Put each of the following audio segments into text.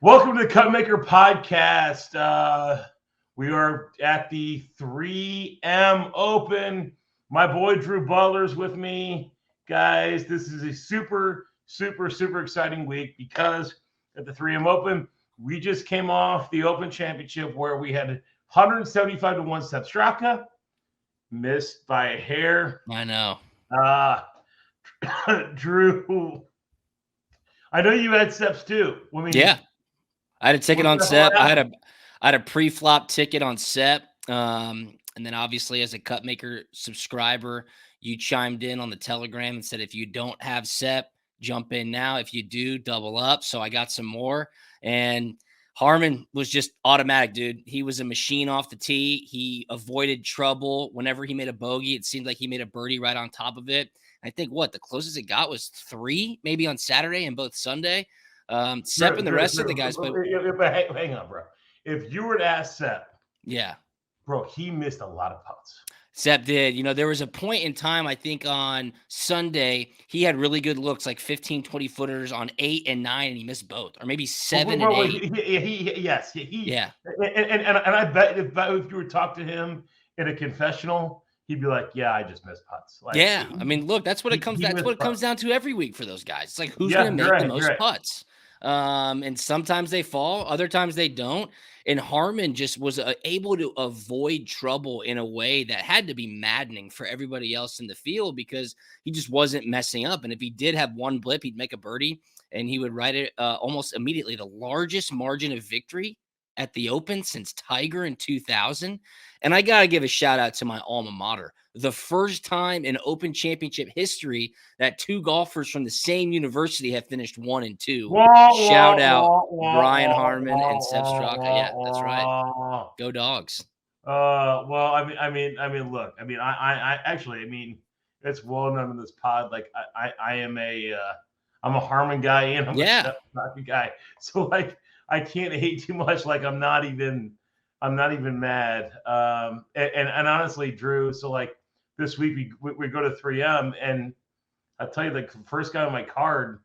Welcome to the Cutmaker Podcast. We are at the 3M Open. My boy Drew Butler's with me. Guys, this is a super exciting week because at the 3M Open, we just came off the Open Championship where we had 175 to 1 Sepp Straka, missed by a hair. I know. Drew, I know you had Sepps too. Yeah. I had a ticket on Sepp. I had a pre-flop ticket on Sepp. And then obviously as a Cutmaker subscriber, you chimed in on the Telegram and said, if you don't have Sepp, jump in now. If you do, double up. So I got some more. And Harman was just automatic, dude. He was a machine off the tee. He avoided trouble. Whenever he made a bogey, it seemed like he made a birdie right on top of it. I think the closest it got was 3, maybe on Saturday and both Sunday. Sepp and the rest of the guys. But hang on, bro. If you were to ask Sepp, yeah, bro, he missed a lot of putts. Sepp did. There was a point in time, I think on Sunday, he had really good looks, like 15, 20 footers on 8 and 9, and he missed both, or maybe 7 and 8. Yes. Yeah. And I bet if you were to talk to him in a confessional, he'd be like, "Yeah, I just missed putts." Like, yeah, I mean, look, that's what it comes. That's what it comes down to every week for those guys. It's like who's going to make the most putts. And sometimes they fall, other times they don't. And Harman just was able to avoid trouble in a way that had to be maddening for everybody else in the field because he just wasn't messing up. And if he did have one blip, he'd make a birdie and he would write it almost immediately. The largest margin of victory at the Open since Tiger in 2000. And I got to give a shout out to my alma mater. The first time in Open Championship history that 2 golfers from the same university have finished 1 and 2. Shout out Brian Harman and Sepp Straka. Yeah, that's right. Go Dogs. Well, I mean, look, I actually, it's well known in this pod. Like, I'm a Harman guy and I'm a Sepp Straka guy. So like, I can't hate too much. Like, I'm not even mad. And honestly, Drew, so like this week we go to 3M and I'll tell you, the first guy on my card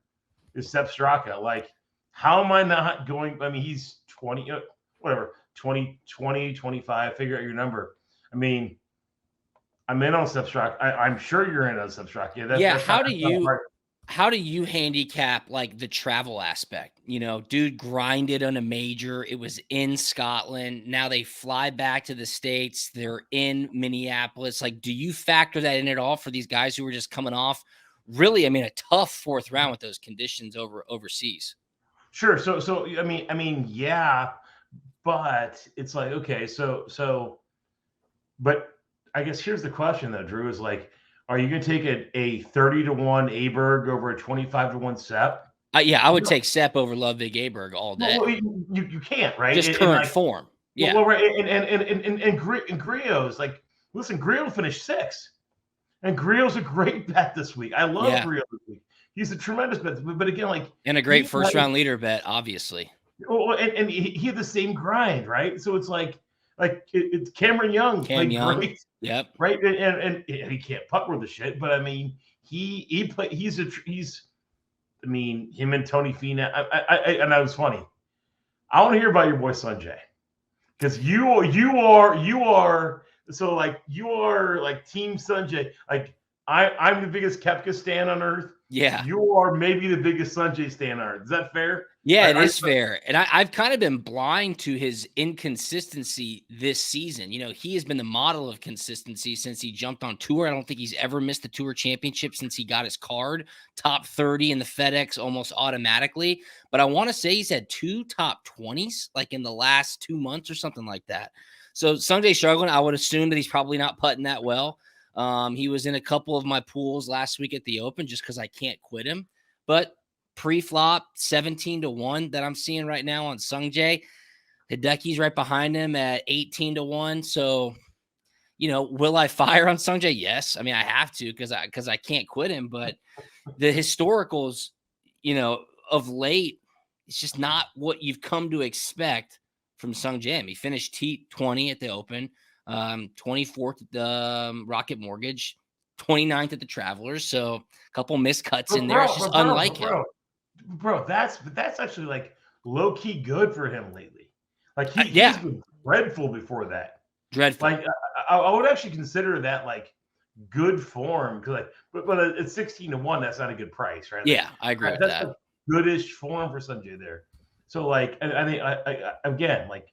is Sepp Straka. Like, how am I not going? I mean, he's 20, whatever, 20, 25, figure out your number. I mean, I'm in on Sepp Straka. I'm sure you're in on Sepp Straka. Yeah, how do you handicap like the travel aspect? Dude grinded on a major. It was in Scotland. Now they fly back to the States. They're in Minneapolis. Like, do you factor that in at all for these guys who were just coming off really, a tough 4th round with those conditions overseas? Sure. So I mean, yeah, but it's like, okay, but I guess here's the question though, Drew, is like, are you going to take a 30 to 1 Aberg over a 25 to 1 Sepp? Yeah, I would take Sepp over Ludwig Aberg all day. Well, you can't, right? Just current form. Yeah. Well, right. And Griot's like, listen, Griot finished 6th. And Griot's a great bet this week. I love Griot this week. He's a tremendous bet. But again, like. And a great first round leader bet, obviously. Oh, and he had the same grind, right? So it's like it's Cameron Young. Great. Yep. Right. And he can't putt worth the shit, but I mean, him and Tony Finau. And that was funny. I want to hear about your boy Sanjay, because you are so like you are like Team Sanjay. Like I'm the biggest Koepka stan on earth. Yeah. You are maybe the biggest Sanjay stan on earth. Is that fair? Yeah, it is fair. And I've kind of been blind to his inconsistency this season. He has been the model of consistency since he jumped on tour. I don't think he's ever missed the tour championship since he got his card. Top 30 in the FedEx almost automatically. But I want to say he's had 2 top 20s like in the last 2 months or something like that. So Sanjay struggling. I would assume that he's probably not putting that well. He was in a couple of my pools last week at the Open just because I can't quit him. But pre-flop 17 to 1 that I'm seeing right now on Sungjae. Hideki's right behind him at 18 to 1. So, will I fire on Sungjae? Yes. I mean, I have to because I can't quit him. But the historicals, of late, it's just not what you've come to expect from Sungjae. He finished T20 at the Open, 24th at the Rocket Mortgage, 29th at the Travelers. So a couple missed cuts in there. It's just unlike him. Bro, that's actually like low key good for him lately. Like he's been dreadful before that. Dreadful. Like I would actually consider that like good form because but at 16-1, that's not a good price, right? Yeah, I agree with that's that. Like goodish form for Sanjay there. So like I think I again like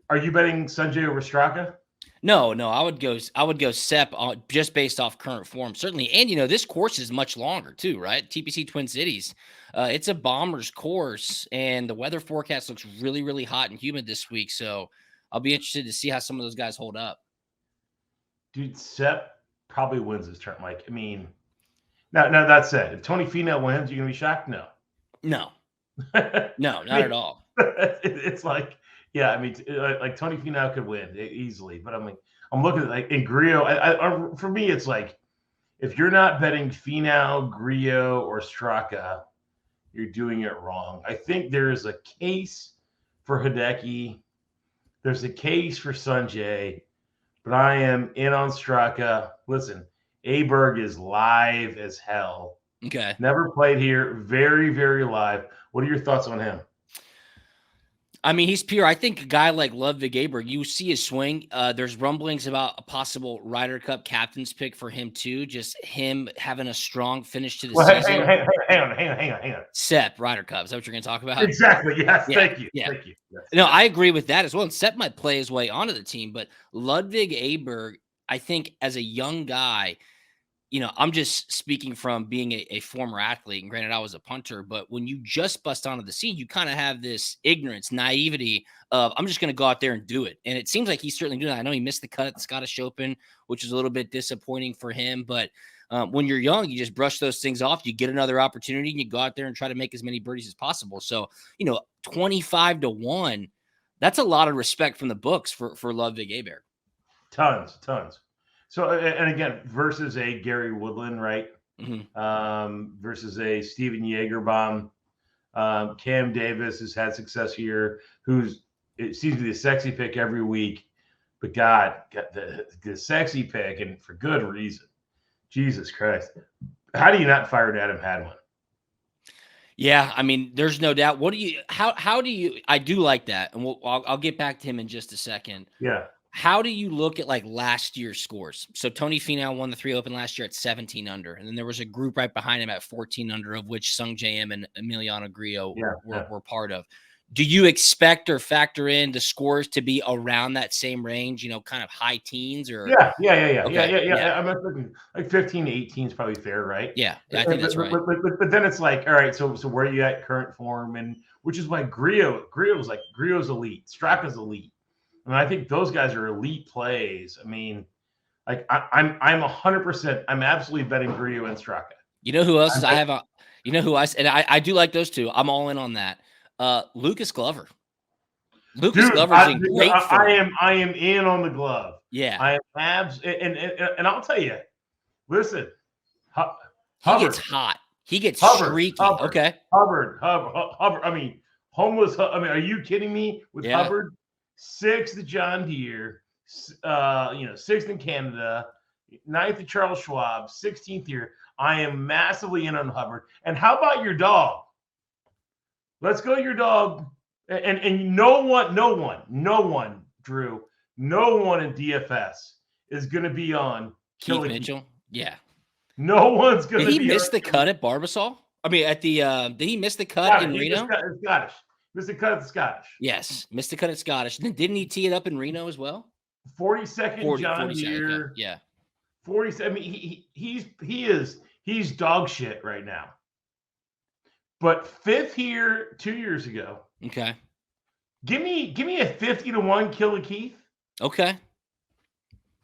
are you betting Sanjay over Straka? No, I would go Sep just based off current form, certainly. And this course is much longer too, right? TPC Twin Cities. It's a bomber's course, and the weather forecast looks really, really hot and humid this week. So I'll be interested to see how some of those guys hold up. Dude, Sep probably wins this term. Like, I mean, now that said, if Tony Finau wins, you're gonna be shocked? No. No, not at all. It's like, yeah, I mean, like Tony Finau could win easily, but I'm looking at like in Grillo. For me, it's like if you're not betting Finau, Grillo, or Straka, you're doing it wrong. I think there is a case for Hideki. There's a case for Sanjay, but I am in on Straka. Listen, Aberg is live as hell. Okay. Never played here. Very, very live. What are your thoughts on him? I mean, he's pure. I think a guy like Ludwig Aberg, you see his swing. There's rumblings about a possible Ryder Cup captain's pick for him too. Just him having a strong finish to the season. Hang on. Sepp, Ryder Cup. Is that what you're going to talk about? Exactly. Yes. Yeah, Thank you. yeah. Thank you. Yes. No, I agree with that as well. And Sepp might play his way onto the team, but Ludwig Aberg, I think as a young guy, I'm just speaking from being a former athlete, and granted I was a punter, but when you just bust onto the scene, you kind of have this ignorance, naivety of I'm just going to go out there and do it. And it seems like he's certainly doing that. I know he missed the cut at the Scottish Open, which is a little bit disappointing for him. But when you're young, you just brush those things off. You get another opportunity and you go out there and try to make as many birdies as possible. So, 25-1, that's a lot of respect from the books for Ludwig Aberg. Tons. So, and again, versus a Gary Woodland, right? Mm-hmm. Versus a Steven Jagerbaum. Cam Davis has had success here, it seems to be the sexy pick every week. But God, got the sexy pick, and for good reason. Jesus Christ. How do you not fire Adam Hadwin? Yeah, I mean, there's no doubt. How do you, I do like that. And I'll get back to him in just a second. Yeah. How do you look at like last year's scores? So Tony Finau won the 3 Open last year at 17 under. And then there was a group right behind him at 14 under, of which Sung J M and Emiliano Grillo were part of. Do you expect or factor in the scores to be around that same range, kind of high teens or? Yeah. Okay. Yeah. I'm thinking like 15 to 18 is probably fair, right? Yeah, I think that's right. But then it's like, all right, so where are you at current form? And which is why Grillo's elite. Straka's elite. And I think those guys are elite plays. I mean, like I'm 100%. I'm absolutely betting Grillo and Straka. You know who else is I have? And I do like those two. I'm all in on that. Lucas Glover. Glover's in great form. I am in on the glove. Yeah, I am and I'll tell you. Listen, he gets hot. He gets streaky. Okay, Hubbard. I mean, homeless. I mean, are you kidding me? With Hubbard, 6th at John Deere, 6th in Canada, 9th at Charles Schwab, 16th here. I am massively in on Hubbard. And how about your dog? Let's go, your dog. And no one, Drew, no one in DFS is going to be on Keith Mitchell. Yeah. No one's going to be. Did he miss the cut at Barbasol? I mean, did he miss the cut in Reno? Scottish. Missed the cut at the Scottish. Yes, missed the cut at Scottish. And then didn't he tee it up in Reno as well? 42nd John Deere. Okay. Yeah. 40. I mean, he's dog shit right now. But 5th here 2 years ago. Okay. Give me a 50-1 kill of Keith. Okay.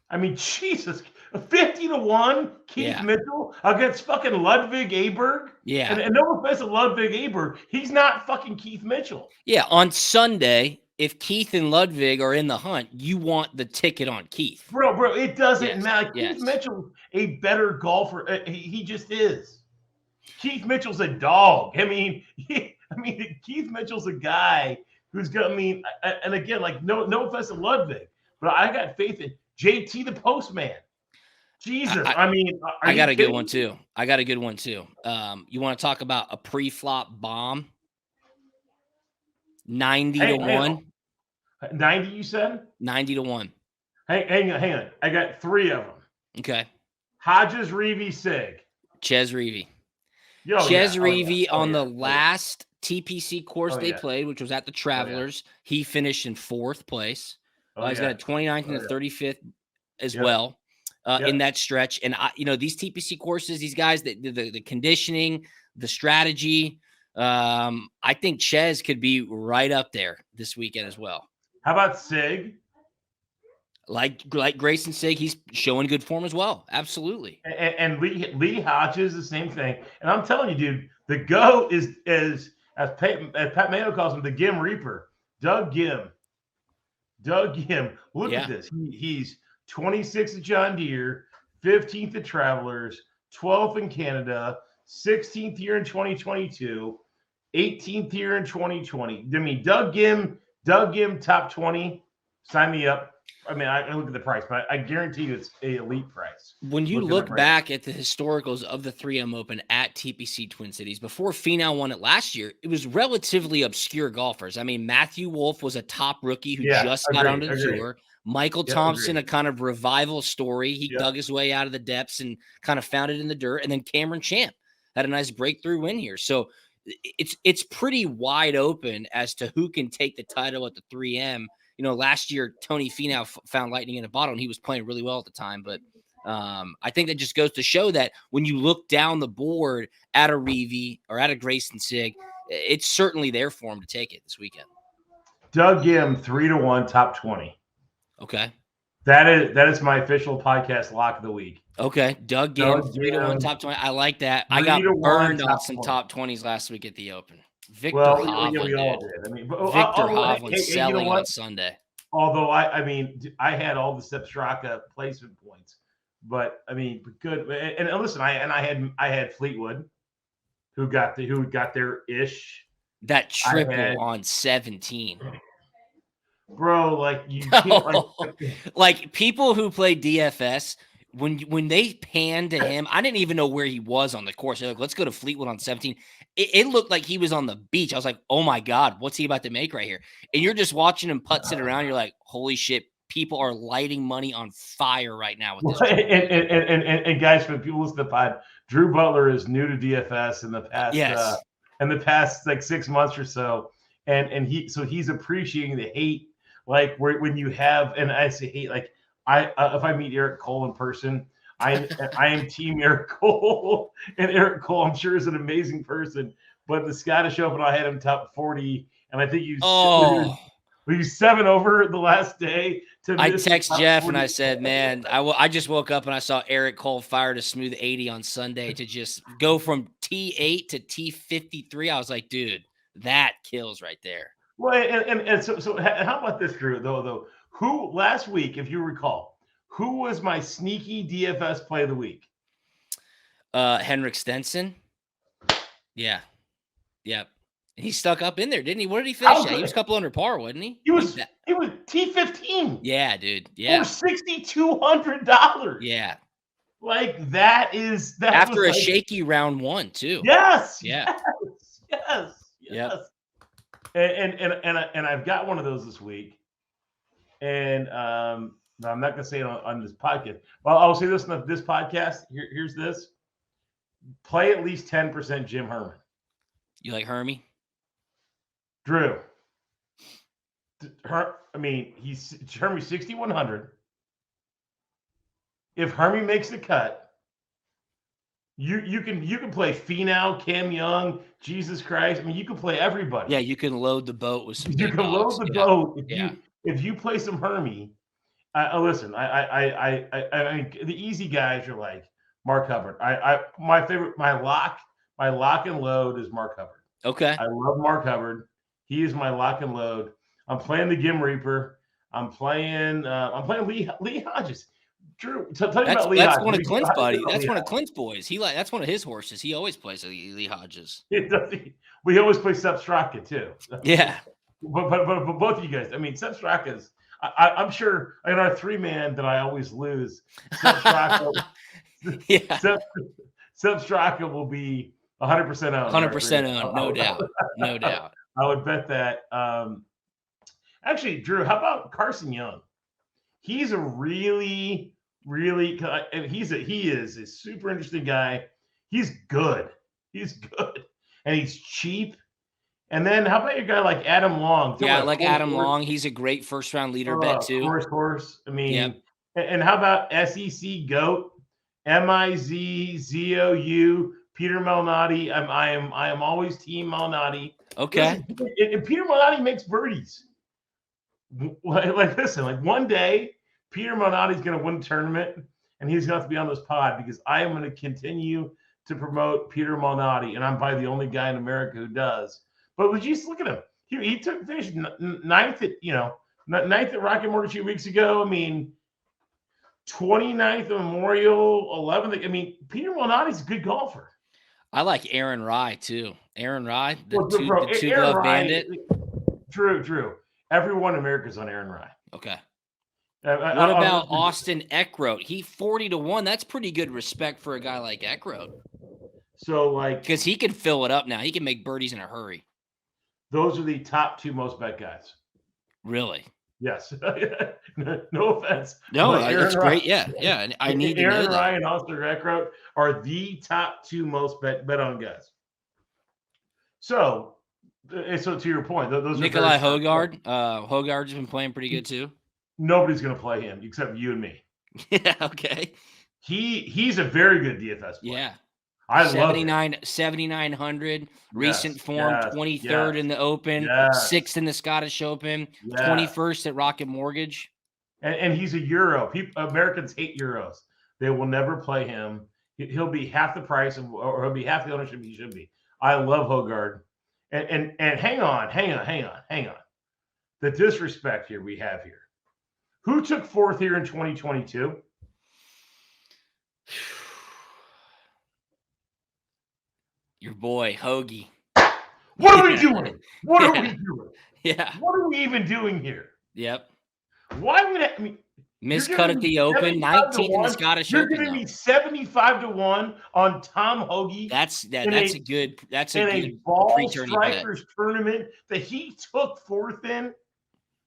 I mean, Jesus, a 50-1 Keith Mitchell against fucking Ludwig Aberg. Yeah. And no offense to Ludwig Aberg, he's not fucking Keith Mitchell. Yeah. On Sunday, if Keith and Ludwig are in the hunt, you want the ticket on Keith. Bro, it doesn't matter. Keith Mitchell's a better golfer. He just is. Keith Mitchell's a dog. I mean, Keith Mitchell's a guy who's going. I mean, and again, like no offense to Ludwig, but I got faith in JT the Postman. Jesus, I got a good one too. You want to talk about a pre-flop bomb? 90 to 1. 90, you said? 90 to 1. Hang on. I got 3 of them. Okay. Hodges, Reavie, Sig. Ches Reavie. Oh, Ches yeah. Reavie on the last TPC course they played, which was at the Travelers, he finished in 4th place. He's got a 29th and a 35th as well in that stretch. And, these TPC courses, these guys, the conditioning, the strategy, I think Ches could be right up there this weekend as well. How about Sig? Like Grayson Sig, he's showing good form as well. Absolutely. And Lee Hodges, the same thing. And I'm telling you, dude, the GOAT is as Pat Mano calls him, the Gim Reaper. Doug Gim. Look at this. He's 26th at John Deere, 15th at Travelers, 12th in Canada, 16th year in 2022, 18th year in 2020. I mean, Doug Gim, top 20. Sign me up. I mean, I look at the price, but I guarantee you it's an elite price. When you look back at the historicals of the 3M Open at TPC Twin Cities, before Finau won it last year, it was relatively obscure golfers. I mean, Matthew Wolff was a top rookie who just got onto the tour. Michael Thompson, a kind of revival story. He dug his way out of the depths and kind of found it in the dirt. And then Cameron Champ had a nice breakthrough win here. So it's pretty wide open as to who can take the title at the 3M. Last year, Tony Finau found lightning in a bottle, and he was playing really well at the time. But I think that just goes to show that when you look down the board at a Reavie or at a Grayson Sig, it's certainly there for him to take it this weekend. Doug Gim, 3 to 1, top 20. Okay. That is my official podcast lock of the week. Okay. Doug Gim, 3 to 1, top 20. I like that. I got burned on some top 20s last week at the Open. Victor Hovland, we all did. I mean, Victor Hovland selling on Sunday. Although I had all the Sepp Straka placement points, but I mean, good. And listen, I had Fleetwood, who got their ish. That triple on 17, bro. Like you can't like people who play DFS. When they panned to him, I didn't even know where he was on the course. They're like, let's go to Fleetwood on 17. It looked like he was on the beach. I was like, oh my God, what's he about to make right here? And you're just watching him putz it around. You're like, holy shit, people are lighting money on fire right now with this. And guys, for people listening to the pod, Drew Butler is new to DFS in the past like 6 months or so. And he's appreciating the hate, like when you have, and I say hate, like if I meet Eric Cole in person, I am team Eric Cole, and Eric Cole, I'm sure, is an amazing person. But the Scottish Open, I had him top 40, and I think you 7 over the last day. I text Jeff 40. And I said, man, I just woke up and I saw Eric Cole fired a smooth 80 on Sunday to just go from T8 to T53. I was like, dude, that kills right there. Well, and so how about this, Drew? Though. Who last week, if you recall, who was my sneaky DFS play of the week? Henrik Stenson. Yeah. Yep. He stuck up in there, didn't he? What did he finish at? He was a couple under par, wasn't he? He was T15. Yeah, dude. Yeah. For $6,200. Yeah. Like that after a shaky round 1 too. Yes. Yeah. Yes. Yep. And I've got one of those this week. And I'm not going to say it on this podcast. Well, I'll say this on this podcast. Here's this. Play at least 10% Jim Herman. You like Hermie? Drew. He's Hermie 6,100. If Hermie makes the cut, you can play Finau, Cam Young, Jesus Christ. I mean, you can play everybody. Yeah, you can load the boat with some. You can load the boat. If you play some Hermie, listen. I mean, the easy guys are like Mark Hubbard. My lock and load is Mark Hubbard. Okay. I love Mark Hubbard. He is my lock and load. I'm playing the Gim Reaper. I'm playing Lee Hodges. Drew, tell me about Lee Hodges. That's one of Clint's buddies. That's one of Clint's boys. That's one of his horses. He always plays Lee Hodges. We always play Sepp Straka too. Yeah. But both of you guys, I mean, Sepp Straka's. I'm sure in our 3-man that I always lose. Sepp Straka. Yeah. Sepp Straka will be 100% owned. 100% owned, no doubt. I would bet that. Actually, Drew, how about Carson Young? He's a really, really, and he is a super interesting guy. He's good. He's good, and he's cheap. And then how about your guy like Adam Long? Yeah, I like Adam Long. He's a great first round leader bet too. Horse. I mean, and how about SEC GOAT, MIZZOU, Peter Malnati? I am always team Malnati. Okay. Listen, and Peter Malnati makes birdies. Listen, one day Peter Malnati's going to win the tournament, and he's going to have to be on this pod because I am going to continue to promote Peter Malnati, and I'm probably the only guy in America who does. But would you just look at him? He finished ninth at Rocket Mortgage 2 weeks ago. I mean, 29th at Memorial, 11th. I mean, Peter Malnati's a good golfer. I like Aaron Rye too. Aaron Rye, the two-glove bandit. Drew. Everyone in America is on Aaron Rye. Okay. What about Austin Eckroat? He 40-1. That's pretty good respect for a guy like Eckroat. So, because he can fill it up now. He can make birdies in a hurry. Those are the top 2 most bet guys. Really? Yes. No offense. No, that's great. Yeah. I need to know that. Aaron Rye and Austin Eckroat are the top 2 most bet on guys. So to your point, those Nikolai Hogard. Hogard's been playing pretty good too. Nobody's going to play him except you and me. Yeah. Okay. He's a very good DFS player. Yeah. I 7,900 recent form, 23rd in the Open, 6th in the Scottish Open, 21st at Rocket Mortgage. And he's a Euro. Americans hate Euros. They will never play him. He'll be half the price or he'll be half the ownership he should be. I love Hogard. And hang on. The disrespect here we have here. Who took 4th here in 2022? Your boy, Hoagie. What are we doing? What are we doing? Yeah. What are we even doing here? Yep. Why would miscut at the Open, 19th in the Scottish Open. You're giving me 75-1 on Tom Hoagie. That's a good ball strikers tournament that he took 4th in.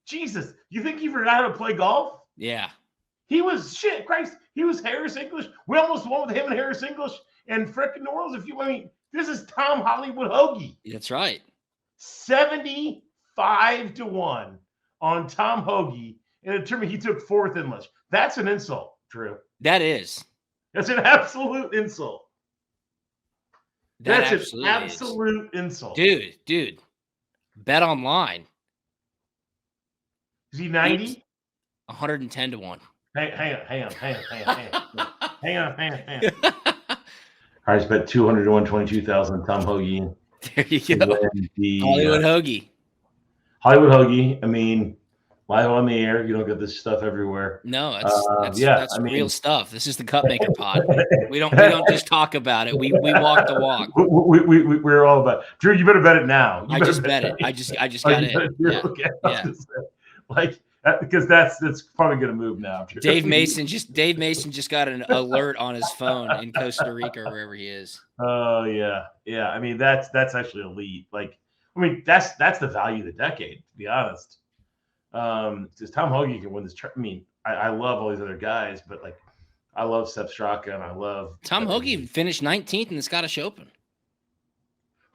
Jesus, you think he forgot how to play golf? Yeah. He was Christ. He was Harris English. We almost won with him and Harris English and frickin' New Orleans. This is Tom Hollywood Hoagie. That's right. 75-1 on Tom Hoagie in a tournament he took 4th in English. That's an insult, Drew. That is. That's an absolute insult. That's an absolute insult. Dude. Bet online. Is he 90? 110-1. Hang on. I just bet 200 to 122,000 Tom Hoagie. There you go. Hollywood Hoagie. Hollywood Hoagie. I mean, live on the air. You don't get this stuff everywhere. No, that's real stuff. This is the Cutmaker pod. We don't just talk about it. We walk the walk. We're all about. Drew, you better bet it now. I just bet it. I just got it. Yeah. Okay. Because that's probably going to move now. Dave Mason just got an alert on his phone in Costa Rica or wherever he is. Oh yeah. I mean that's actually elite. That's the value of the decade, to be honest. Because Tom Hoagie can win this. I love all these other guys, but I love Sepp Straka and I love Tom Hoagie finished 19th in the Scottish Open.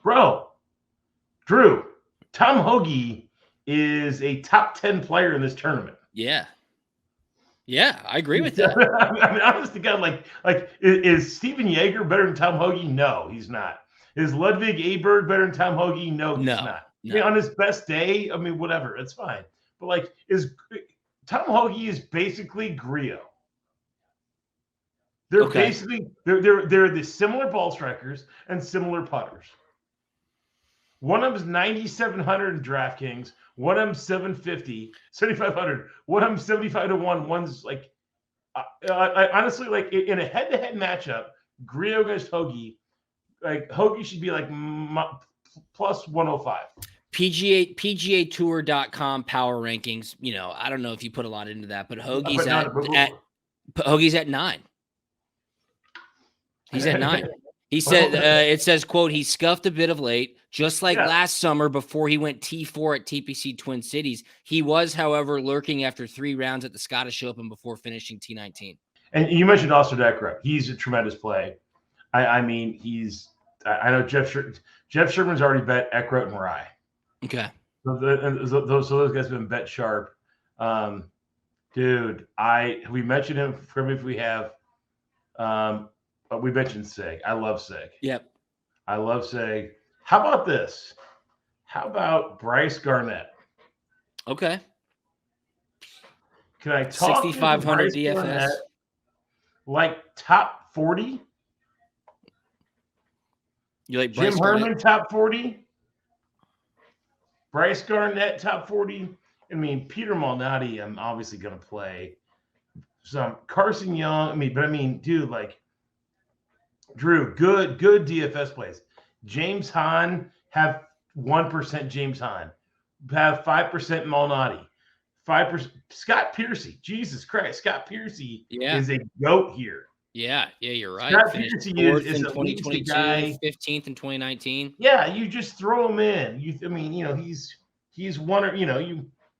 Bro, Drew, Tom Hoagie is a top 10 player in this tournament. Yeah, I agree with that. I mean, honest to God, is Steven Yeager better than Tom Hoagie? No, he's not. Is Ludwig Aberg better than Tom Hoagie? No, he's not. No. I mean, on his best day, whatever, it's fine. But is Tom Hoagie is basically Griot. They're basically they're the similar ball strikers and similar putters. One of them's 9,700 in DraftKings. One of them's 750, 7,500. One of them's 75-1. One's I honestly in a head-to-head matchup, Griot against Hoagie, Hoagie should be plus 105. PGA Tour.com power rankings. I don't know if you put a lot into that, but Hoagie's Hoagie's at 9. He's at 9. He said, it says, quote, he scuffed a bit of late, just like last summer before he went T4 at TPC Twin Cities. He was, however, lurking after 3 rounds at the Scottish Open before finishing T19. And you mentioned Austin Eckler. He's a tremendous play. I mean, I know Jeff Sherman's already bet Eckler and Rye. Okay. So those guys have been bet sharp. Dude, we mentioned him. If we have, we mentioned Sig. I love Sig. Yep. I love Sig. How about this? How about Bryce Garnett? Okay. Can I talk 6,500 DFS? Garnett, like top 40? You like Bryce Jim Garnett? Herman top 40? Bryce Garnett top 40? I mean, Peter Malnati, I'm obviously going to play. Some Carson Young. Dude, like Drew, good DFS plays. James Hahn, have 1% James Hahn. Have 5% Malnati. 5% Scott Piercy. Jesus Christ. Scott Piercy is a goat here. Yeah, you're right. Scott Piercy is in 2022, guy, 15th in 2019. Yeah, you just throw him in. He's one or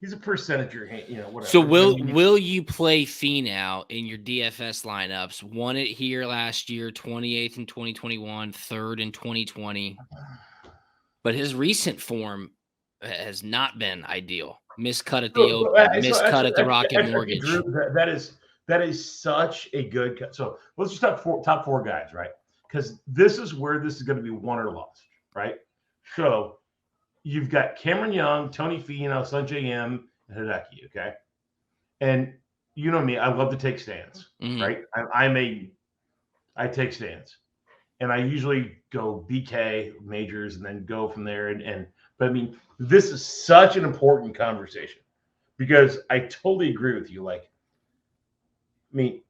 he's a percentager, whatever. So will you play Finau in your DFS lineups? Won it here last year, 28th in 2021, 3rd in 2020. But his recent form has not been ideal. Miscut at the Open, miscut at the Rocket Mortgage. Drew, that is such a good cut. So let's just top four guys, right? Because this is where this is going to be won or lost, right? So you've got Cameron Young, Tony Finau, Sanjay M, and Hideki, okay? And you know me, I love to take stands, right? I take stands. And I usually go BK majors and then go from there. But I mean, this is such an important conversation because I totally agree with you. Like, I mean,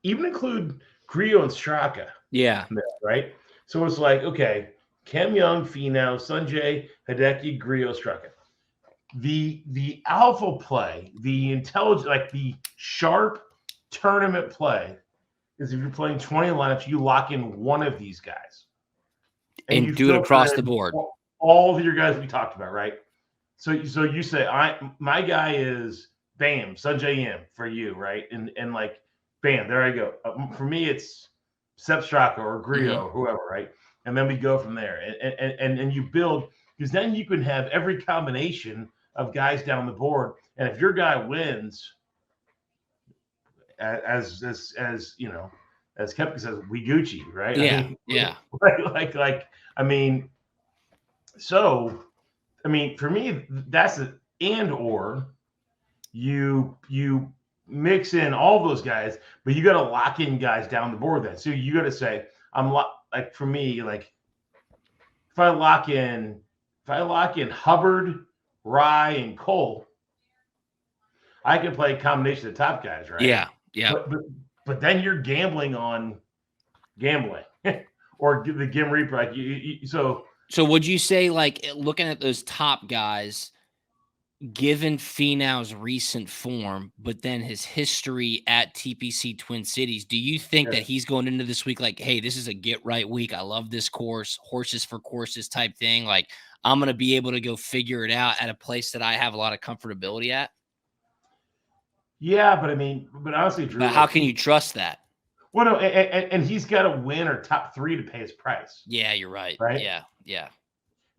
even include Griot and Straka. Yeah. Right. So it's like, okay, Cam Young, Finau, Sanjay, Hideki, Griot, Straka. The alpha play, the intelligent, like the sharp tournament play is if you're playing 20 lineups, you lock in one of these guys. And you do it across the board. All of your guys we talked about, right? So you say, my guy is bam, Sanjay M for you, right? And like, bam, there I go. For me, it's Sepp Straka or Griot or whoever, right? And then we go from there. And you build, because then you can have every combination of guys down the board. And if your guy wins, as Kepka says, we Gucci, right? For me, that's it. Or you mix in all those guys, but you got to lock in guys down the board then. So you got to say, for me, like if I lock in Hubbard, Rye, and Cole, I can play a combination of the top guys, right? Yeah. But then you're gambling on gambling or the Gim Reaper. Like so would you say, like, looking at those top guys, given Finau's recent form, but then his history at TPC Twin Cities, do you think that he's going into this week like, hey, this is a get right week. I love this course, horses for courses type thing. Like, I'm going to be able to go figure it out at a place that I have a lot of comfortability at? Yeah, but honestly, Drew, but how can you trust that? Well, no, and he's got to win or top 3 to pay his price. Yeah, you're right. Right? Yeah.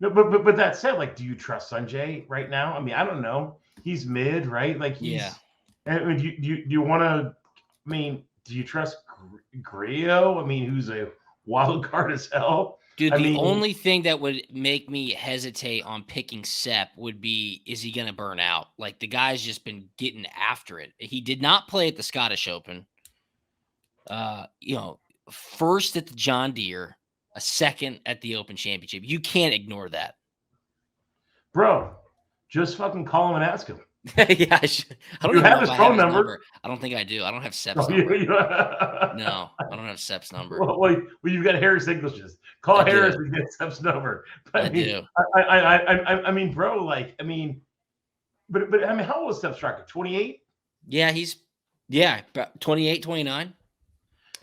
No, but that said, like, do you trust Sanjay right now? I mean, I don't know. He's mid, right? Like, do you want to? I mean, do you trust Griot? I mean, who's a wild card as hell? Dude, the only thing that would make me hesitate on picking Sepp would be, is he going to burn out? Like, the guy's just been getting after it. He did not play at the Scottish Open. First at the John Deere, a second at the Open Championship. You can't ignore that. Bro, just fucking call him and ask him. Yeah, I don't have his phone number. I don't think I do. I don't have Sepp's number. No, I don't have Sepp's number. Well, you've got Harris English's. Call Harris and get Sepp's number. But I do. But how old is Sepp Straka? 28? Yeah, he's 28, 29.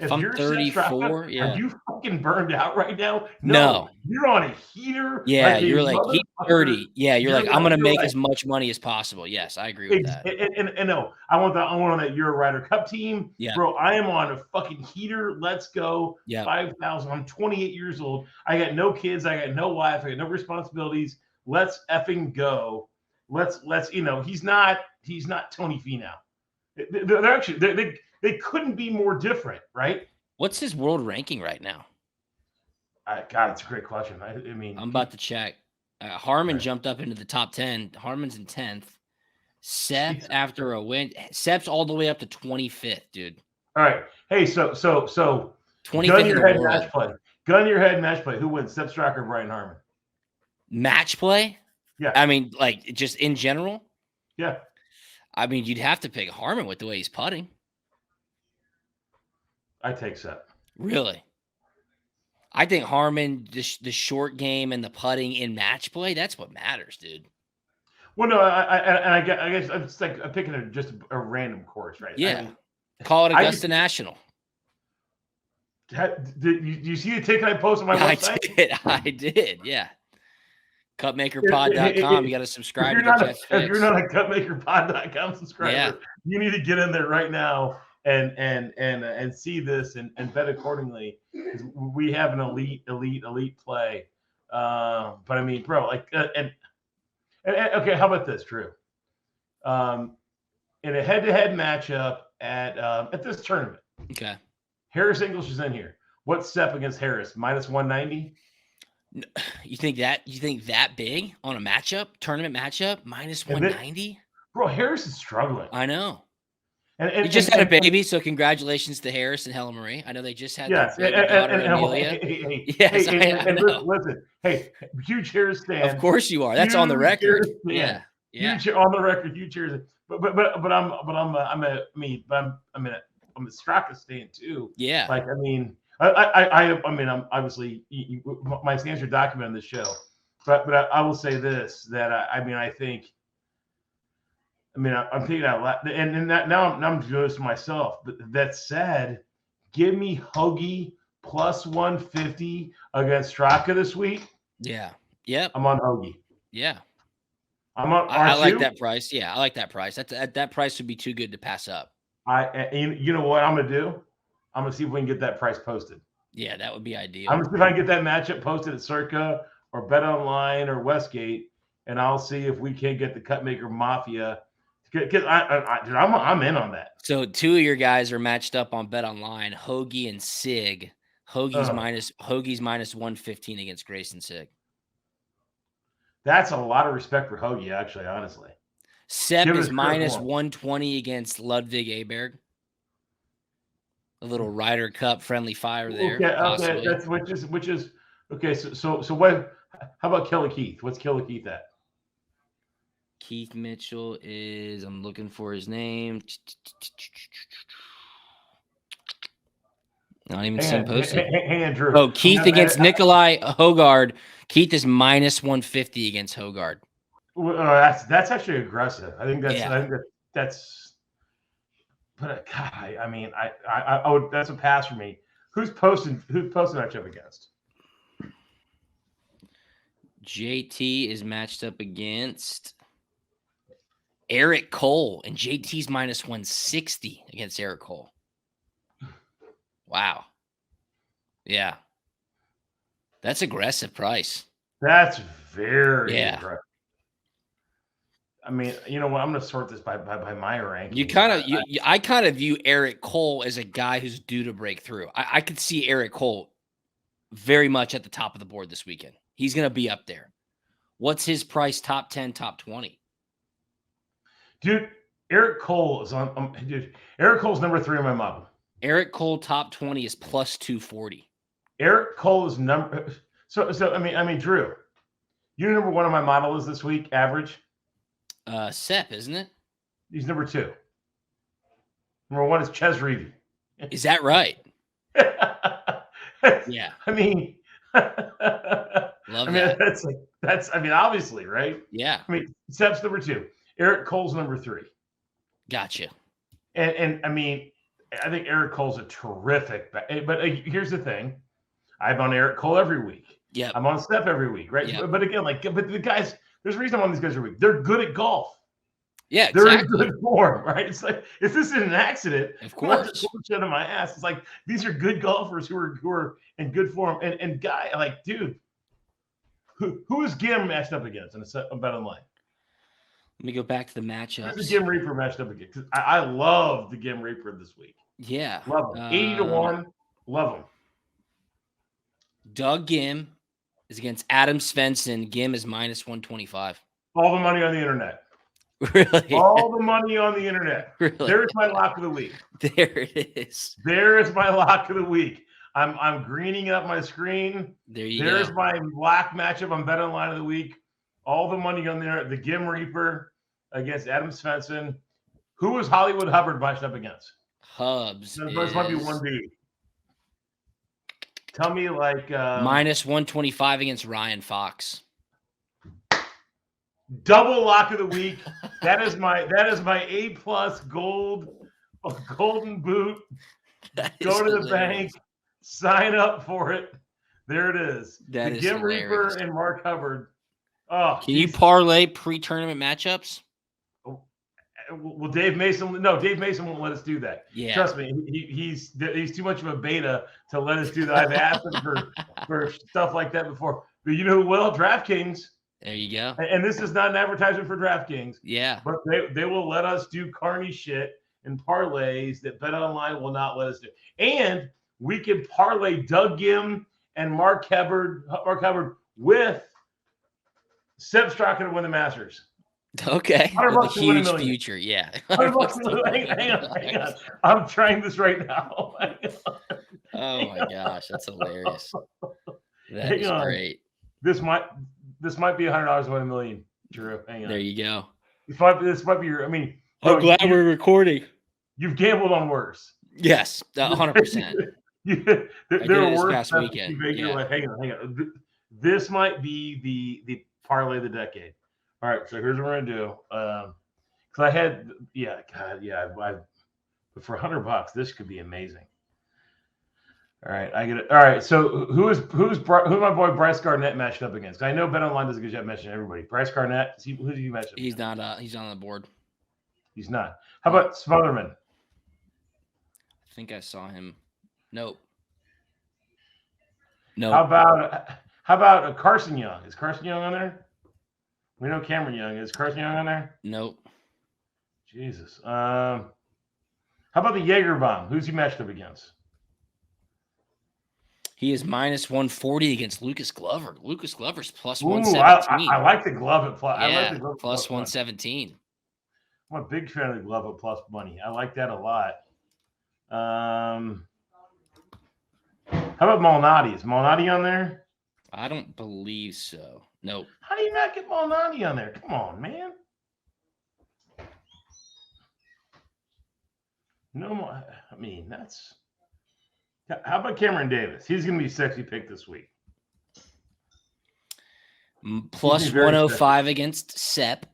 If I'm you're 34, are yeah. you fucking burned out right now? No. You're on a heater. Yeah, like a you're like he's motherfucker. 30. Yeah, you're like I'm gonna you're make like, as much money as possible. Yes, I agree with that. and no, I want on that Euro Ryder Cup team, Yeah, bro. I am on a fucking heater. Let's go. yeah. 5,000. I'm 28 years old. I got no kids. I got no wife. I got no responsibilities. Let's effing go. Let's he's not Tony Finau. They're actually they couldn't be more different, right? What's his world ranking right now? God, it's a great question. I mean, I'm about to check. Harman right. jumped up into the top 10. Harman's in 10th. Sepp after a win. Sepp's all the way up to 25th, dude. All right. Hey, so 25th gun in your the head world. match play. Gun your head match play. Who wins? Sepp Straka or Brian Harman? Match play? Yeah. I mean, like just in general? Yeah. I mean, you'd have to pick Harman with the way he's putting. I take Sepp. Really? I think Harman, the short game and the putting in match play, that's what matters, dude. Well, no, I guess I'm just like I'm picking just a random course, right? Yeah. Call it Augusta National. Did you see the ticket I posted on my website? I did, yeah. Cutmakerpod.com. You got to subscribe to Jeff. If you're not a Cutmakerpod.com subscriber, yeah. you need to get in there right now and see this and bet accordingly. We have an elite play. But I mean, bro, like and okay, how about this, Drew? In a head-to-head matchup at this tournament. Okay. Harris English is in here. What's Sepp against Harris? Minus 190? You think that big on a tournament matchup? Minus 190? Bro, Harris is struggling. I know. And he just had a baby, so congratulations to Harris and Helen Marie. I know they just had their daughter, Amelia. Yes, I know. Listen, hey, huge Harris fan. Of course you are. That's on the record. Yeah. Huge on the record, huge Harris. But I'm a Straka stan too. Yeah. Like, I mean, I'm obviously my stance are documented on this show, but I will say this, that I think I'm thinking out loud, and now I'm doing this to myself. But that said, give me Hoagie plus 150 against Straka this week. Yeah. Yep. I'm on Hoagie. Yeah. I'm on. I like that price. Yeah, I like that price. That price would be too good to pass up. You know what I'm gonna do? I'm gonna see if we can get that price posted. Yeah, that would be ideal. I'm gonna see if I can get that matchup posted at Circa or Bet Online or Westgate, and I'll see if we can get the Cutmaker Mafia. Because I'm in on that. So 2 of your guys are matched up on Bet Online, Hoagie and Sig. Hoagie's minus 115 against Grayson Sig. That's a lot of respect for Hoagie, actually, honestly. Sepp is minus 120 against Ludwig Aberg. A little Ryder Cup friendly fire there. Okay, that's which is okay. So what? How about Kelly Keith? What's Kelly Keith at? Keith Mitchell is. I'm looking for his name. Not even seen posted. Hey, Andrew. Oh, Keith against Nikolai Hogard. Keith is minus 150 against Hogard. That's actually aggressive. I think that's. But God, I would. That's a pass for me. Who's posting match up against? JT is matched up against Eric Cole, and JT's minus 160 against Eric Cole. Wow. Yeah. That's aggressive price. That's very aggressive. I mean, you know what? I'm going to sort this by my ranking. I kind of view Eric Cole as a guy who's due to break through. I could see Eric Cole very much at the top of the board this weekend. He's going to be up there. What's his price? Top 10, top 20? Dude, Eric Cole is on. Eric Cole's number 3 on my model. Eric Cole top 20 is plus 240. Eric Cole is number. So I mean, Drew, you know number 1 on my model is this week average. Sepp, isn't it? He's number 2. Number 1 is Ches Reavie. Is that right? Yeah. I mean, love that. That's obviously, right? Yeah. I mean, Sepp's number 2. Eric Cole's number 3. Gotcha. And I mean, I think Eric Cole's a terrific, but here's the thing: I'm on Eric Cole every week. Yeah, I'm on Steph every week, right? Yep. But again, but the guys, there's a reason I'm on these guys every week. They're good at golf. Yeah, They're exactly. in good form, right? It's like if this is an accident, Of course, shit on my ass. It's like these are good golfers who are in good form. And guy, like, dude, who is Gim matched up against in a bet online? Let me go back to the matchups. Who's the Gim Reaper matched up against? Because I love the Gim Reaper this week. Yeah, Love him. 80-1. Love him. Doug Gim is against Adam Svensson. Gim is -125. All the money on the internet. Really? All the money on the internet. Really? There's my lock of the week. There it is. There is my lock of the week. I'm greening up my screen. There's my lock matchup on Bet Online of the week. All the money on there. The Gim Reaper against Adam Svensson. Who was Hollywood Hubbard matched up against? Hubs. This might be 1B. Tell me, like -125 against Ryan Fox. Double lock of the week. That is my A+ golden boot. Go to the bank, sign up for it. There it is. That the is Gim hilarious. Reaper and Mark Hubbard. Oh, can you parlay pre-tournament matchups? Well, Dave Mason won't let us do that. Yeah, trust me, he's too much of a beta to let us do that. I've asked him for stuff like that before, but you know who will? DraftKings. There you go. And this is not an advertisement for DraftKings. Yeah, but they will let us do carny shit and parlays that Bet Online will not let us do. And we can parlay Doug Gim and Mark Hubbard with Seb Straka to win the Masters. Okay. With a huge future. Yeah. hang on. I'm trying this right now. Oh my gosh, that's hilarious. That is great. This might be $100 to win $1 million, Drew. Hang on. There you go. This might be your. I mean, I'm glad we're recording. You've gambled on worse. Yes, 100%. There are worse past weekend. Yeah. Like, hang on. This might be the parlay of the decade. All right, so here's what we're gonna do. Because I had, but for $100, this could be amazing. All right, I get it. All right, so who's my boy Bryce Garnett matched up against? I know Bet Online does a good job mentioning everybody. Bryce Garnett, who did you mention? He's not. He's on the board. He's not. How about Smotherman? I think I saw him. Nope. How about Carson Young? Is Carson Young on there? We know Cameron Young. Is Carson Young on there? Nope. Jesus. How about the Jaegerbomb? Who's he matched up against? He is -140 against Lucas Glover. Lucas Glover's +117. I like the glove at plus. Yeah, I like the glove +117. I'm a big fan of the glove at plus money. I like that a lot. How about Malnati? Is Malnati on there? I don't believe so. Nope. How do you not get Malnati on there? Come on, man. No, I mean, that's. How about Cameron Davis? He's going to be a sexy pick this week. +105 against Sepp.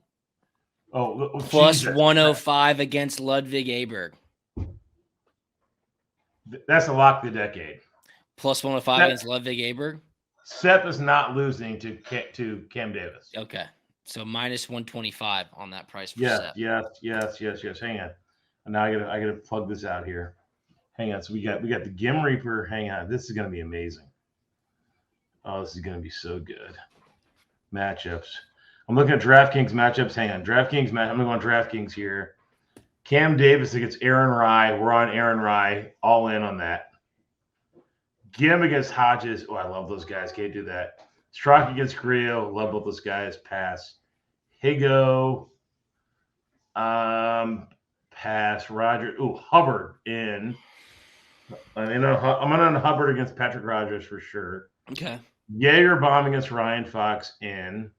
+105 against Ludwig Aberg. That's a lock of the decade. +105 against Ludwig Aberg. Sepp is not losing to Cam Davis. Okay, so -125 on that price for yes, Sepp. Yes. Hang on. Now I gotta plug this out here. Hang on. So we got the Gim Reaper. Hang on. This is gonna be amazing. Oh, this is gonna be so good. Matchups. I'm looking at DraftKings matchups. Hang on. I'm gonna go on DraftKings here. Cam Davis against Aaron Rye. We're on Aaron Rye. All in on that. Gim against Hodges. Oh, I love those guys. Can't do that. Straka against Creo. Love both those guys. Pass. Higo. Pass. Roger. Ooh, Hubbard in. I'm on Hubbard against Patrick Rogers for sure. Okay. Jaegerbomb against Ryan Fox in.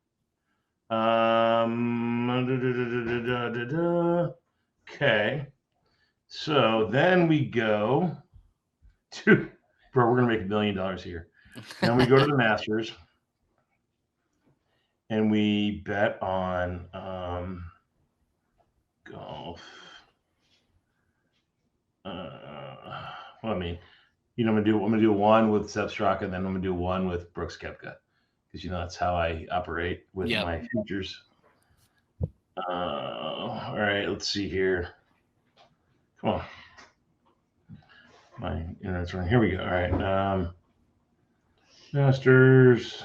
Okay. So then we go to, bro, we're going to make $1 million here. Then we go to the Masters and we bet on golf. Well, I mean, I'm gonna do one with Sepp Straka, and then I'm gonna do one with Brooks Koepka, because that's how I operate with my futures. All right, let's see here. Come on, my internet's running. Here we go. All right, Masters,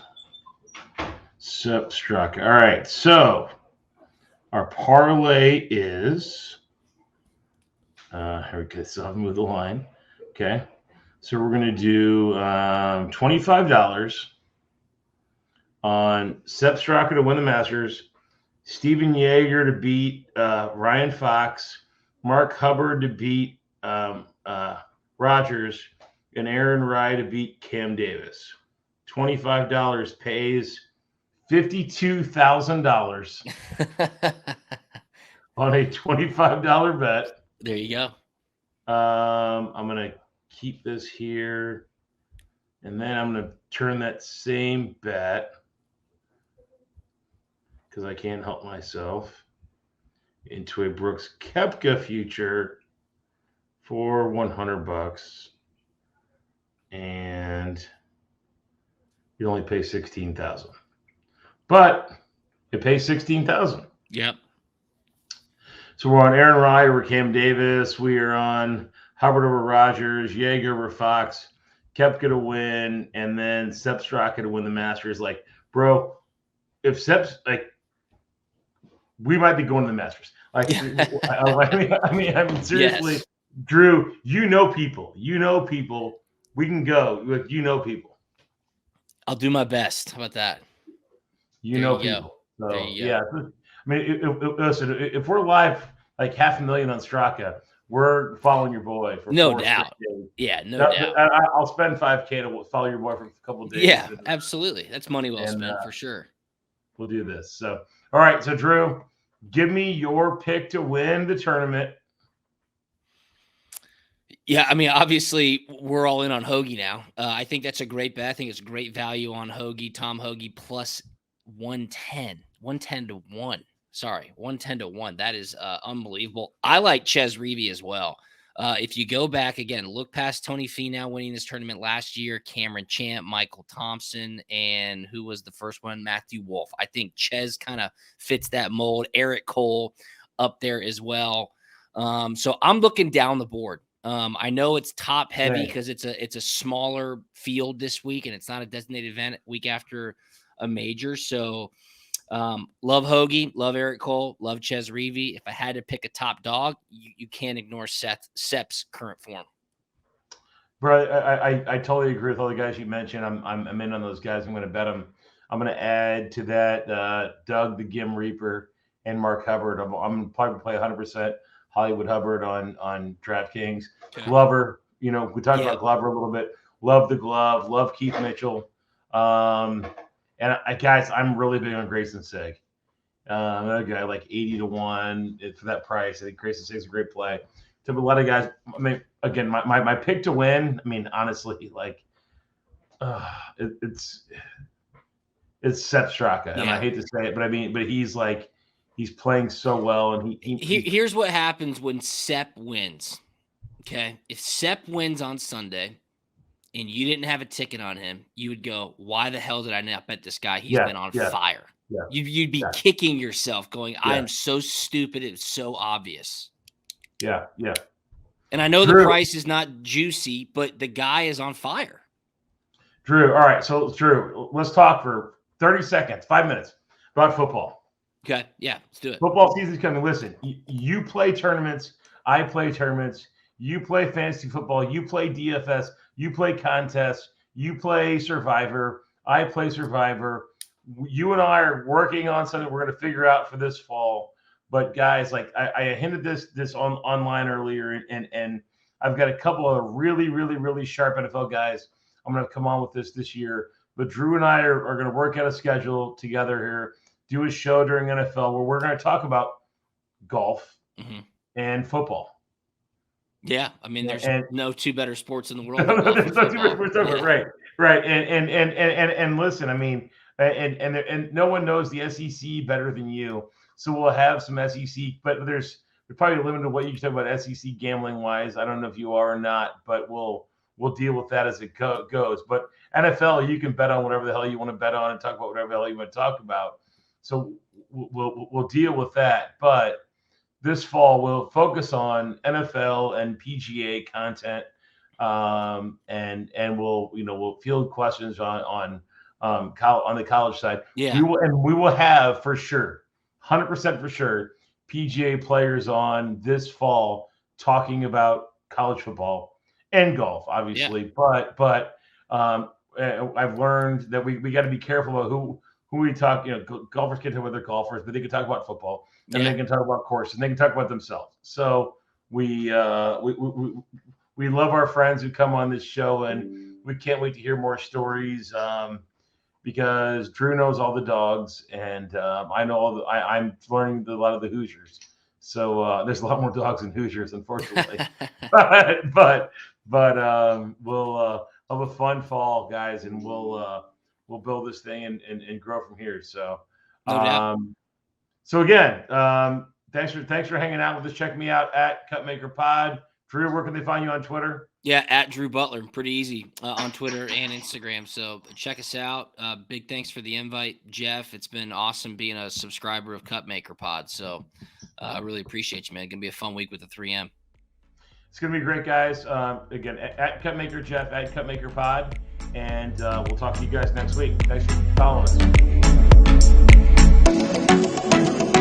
Sepp Straka. All right, so our parlay is. Here we go. So I've moved the line. Okay. So we're going to do $25 on Sepp Straka to win the Masters, Steven Yeager to beat Ryan Fox, Mark Hubbard to beat Rogers, and Aaron Rai to beat Cam Davis. $25 pays $52,000 on a $25 bet. There you go. I'm going to keep this here, and then I'm going to turn that same bet, because I can't help myself, into a Brooks Koepka future for $100, and you only pay $16,000, but it pays $16,000. Yep. So we're on Aaron Rai over Cam Davis. We are on Hubbard over Rogers, Yeager over Fox, Koepka to win, and then Sepp Straka to win the Masters. Like, bro, if Sepp's like, we might be going to the Masters. Like, I mean, seriously, yes. Drew, people. We can go. People. I'll do my best. How about that? People. So, yeah. I mean, listen, if we're live like 500,000 on Straka, we're following your boy for no doubt. Yeah, no doubt. I'll spend $5K to follow your boy for a couple of days. Yeah, absolutely. That's money well spent for sure. We'll do this. So, all right. So, Drew, give me your pick to win the tournament. Yeah, I mean, obviously, we're all in on Hoagie now. I think that's a great bet. I think it's great value on Hoagie, Tom Hoagie, plus 110 to 1. Sorry, 110 to 1. That is unbelievable. I like Chez Reavie as well. If you go back again, look past Tony Finau winning this tournament last year, Cameron Champ, Michael Thompson, and who was the first one? Matthew Wolff. I think Chez kind of fits that mold. Eric Cole up there as well. So I'm looking down the board. I know it's top heavy because it's a smaller field this week, and it's not a designated event week after a major. So love Hoagie, love Eric Cole, love Chez Reavie. If I had to pick a top dog, you can't ignore Sepp's current form. Bro, I totally agree with all the guys you mentioned. I'm in on those guys. I'm going to bet them. I'm going to add to that Doug the Gim Reaper and Mark Hubbard. I'm probably play 100% Hollywood Hubbard on DraftKings. Okay. Glover, we talked about Glover a little bit. Love the glove. Love Keith Mitchell. And guys, I'm really big on Grayson Sigg. Another guy like 80 to 1 for that price. I think Grayson Sigg's a great play. To a lot of guys, I mean, again, my pick to win. I mean, honestly, like it's Sepp Straka, and I hate to say it, but he's playing so well, and here's what happens when Sepp wins. Okay, if Sepp wins on Sunday, and you didn't have a ticket on him, you would go, why the hell did I not bet this guy? He's been on fire. Yeah. You'd be kicking yourself going, I am so stupid. It's so obvious. Yeah. And I know the price is not juicy, but the guy is on fire. Drew, all right. So, Drew, let's talk for 30 seconds, 5 minutes about football. Okay. Yeah, let's do it. Football season's coming. Listen, you play tournaments. I play tournaments. You play fantasy football. You play DFS. You play contests. You play Survivor. I play Survivor. You and I are working on something we're going to figure out for this fall. But guys, like I hinted this online earlier, and I've got a couple of really, really, really sharp NFL guys I'm going to come on with this year. But Drew and I are going to work out a schedule together here, do a show during NFL where we're going to talk about golf and football. Yeah, I mean, there's no two better sports in the world. There's no two better sports, right. And listen, I mean, and no one knows the SEC better than you, so we'll have some SEC. But there's we're probably limited to what you can talk about SEC gambling wise. I don't know if you are or not, but we'll deal with that as it goes. But NFL, you can bet on whatever the hell you want to bet on and talk about whatever the hell you want to talk about. So we'll deal with that. But this fall, we'll focus on NFL and PGA content, and we'll field questions on the college side. Yeah, we will have for sure, 100% for sure, PGA players on this fall talking about college football and golf, obviously. Yeah. But I've learned that we got to be careful about who we talk. Golfers can talk about their golfers, but they can talk about football, and they can talk about courses, and they can talk about themselves. So we love our friends who come on this show, and we can't wait to hear more stories. Because Drew knows all the dogs, and I know I'm learning a lot of the Hoosiers. So there's a lot more dogs than Hoosiers, unfortunately. but we'll have a fun fall, guys, and we'll build this thing and grow from here. So, so again, thanks for hanging out with us. Check me out at Cutmaker Pod. Drew, where can they find you on Twitter? Yeah, at Drew Butler. Pretty easy on Twitter and Instagram. So check us out. Big thanks for the invite, Jeff. It's been awesome being a subscriber of Cutmaker Pod. So I really appreciate you, man. It's going to be a fun week with the 3M. It's going to be great, guys. Again, at Cutmaker Jeff, at Cutmaker Pod. And we'll talk to you guys next week. Thanks for following us.